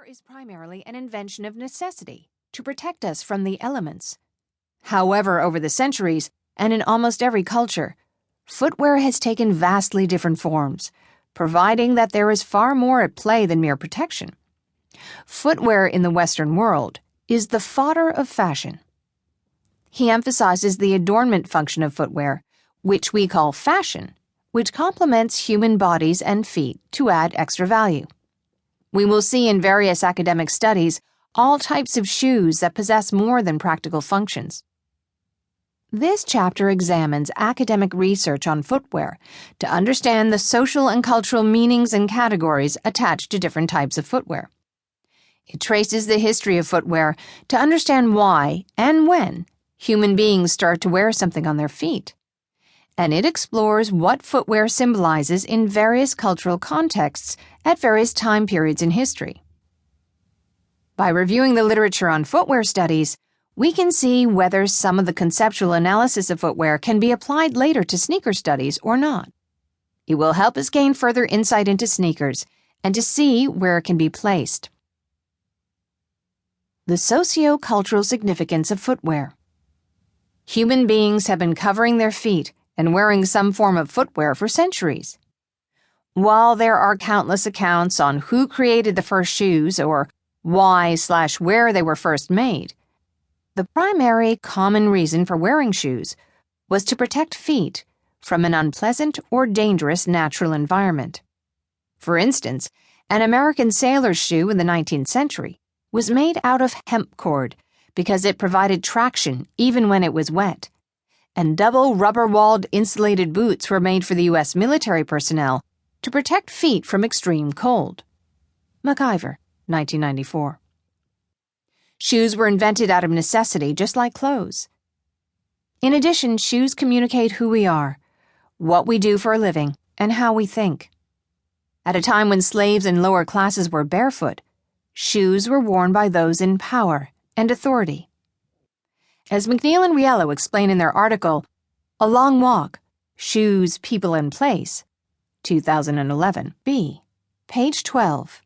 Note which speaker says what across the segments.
Speaker 1: is primarily an invention of necessity to protect us from the elements. However, over the centuries, and in almost every culture, footwear has taken vastly different forms, providing that there is far more at play than mere protection. Footwear in the Western world is the fodder of fashion. He emphasizes the adornment function of footwear, which we call fashion, which complements human bodies and feet to add extra value. We will see in various academic studies all types of shoes that possess more than practical functions. This chapter examines academic research on footwear to understand the social and cultural meanings and categories attached to different types of footwear. It traces the history of footwear to understand why and when human beings start to wear something on their feet. And it explores what footwear symbolizes in various cultural contexts at various time periods in history. By reviewing the literature on footwear studies, we can see whether some of the conceptual analysis of footwear can be applied later to sneaker studies or not. It will help us gain further insight into sneakers and to see where it can be placed. The socio-cultural significance of footwear. Human beings have been covering their feet and wearing some form of footwear for centuries. While there are countless accounts on who created the first shoes or why/where they were first made, the primary common reason for wearing shoes was to protect feet from an unpleasant or dangerous natural environment. For instance, an American sailor's shoe in the 19th century was made out of hemp cord because it provided traction even when it was wet, and double rubber-walled insulated boots were made for the U.S. military personnel to protect feet from extreme cold. MacIver, 1994. Shoes were invented out of necessity, just like clothes. In addition, shoes communicate who we are, what we do for a living, and how we think. At a time when slaves and lower classes were barefoot, shoes were worn by those in power and authority. As McNeil and Riello explain in their article, A Long Walk, Shoes, People, and Place, 2011, b. page 12.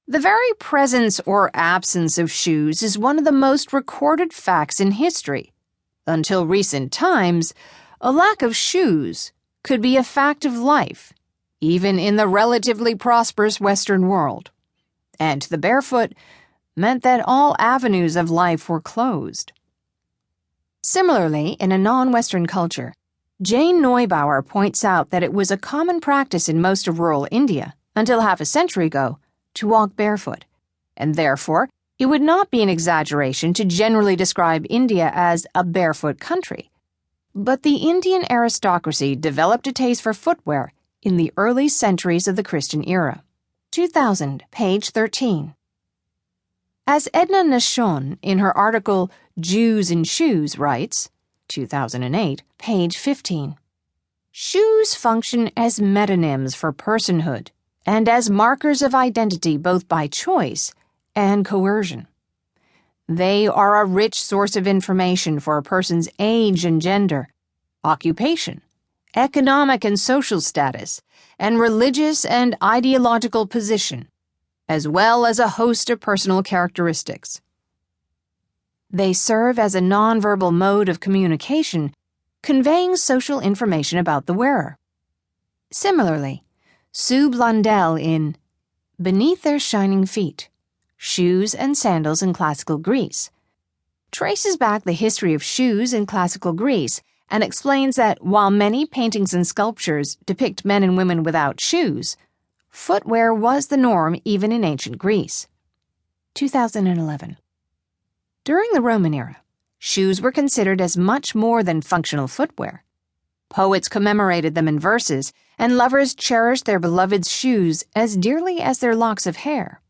Speaker 1: The very presence or absence of shoes is one of the most recorded facts in history. Until recent times, a lack of shoes could be a fact of life, even in the relatively prosperous Western world. And the barefoot meant that all avenues of life were closed. Similarly, in a non-Western culture, Jane Neubauer points out that it was a common practice in most of rural India, until half a century ago, to walk barefoot, and therefore it would not be an exaggeration to generally describe India as a barefoot country. But the Indian aristocracy developed a taste for footwear in the early centuries of the Christian era. 2000, page 13. As Edna Nashon, in her article Jews in Shoes, writes, 2008, page 15, shoes function as metonyms for personhood and as markers of identity both by choice and coercion. They are a rich source of information for a person's age and gender, occupation, economic and social status, and religious and ideological position, as well as a host of personal characteristics. They serve as a nonverbal mode of communication, conveying social information about the wearer. Similarly, Sue Blundell in Beneath Their Shining Feet, Shoes and Sandals in Classical Greece, traces back the history of shoes in classical Greece and explains that while many paintings and sculptures depict men and women without shoes, footwear was the norm even in ancient Greece. 2011. During the Roman era, shoes were considered as much more than functional footwear. Poets commemorated them in verses, and lovers cherished their beloved shoes as dearly as their locks of hair.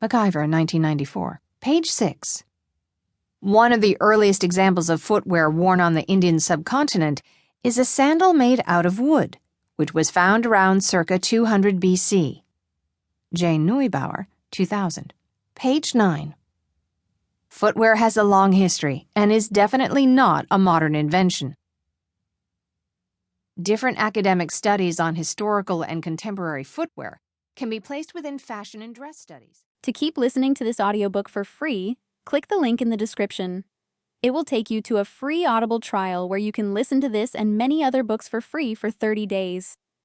Speaker 1: MacIver, 1994, page 6. One of the earliest examples of footwear worn on the Indian subcontinent is a sandal made out of wood, which was found around circa 200 BC. Jane Neubauer, 2000, page 9. Footwear has a long history and is definitely not a modern invention. Different academic studies on historical and contemporary footwear can be placed within fashion and dress studies.
Speaker 2: To keep listening to this audiobook for free, click the link in the description. It will take you to a free Audible trial where you can listen to this and many other books for free for 30 days.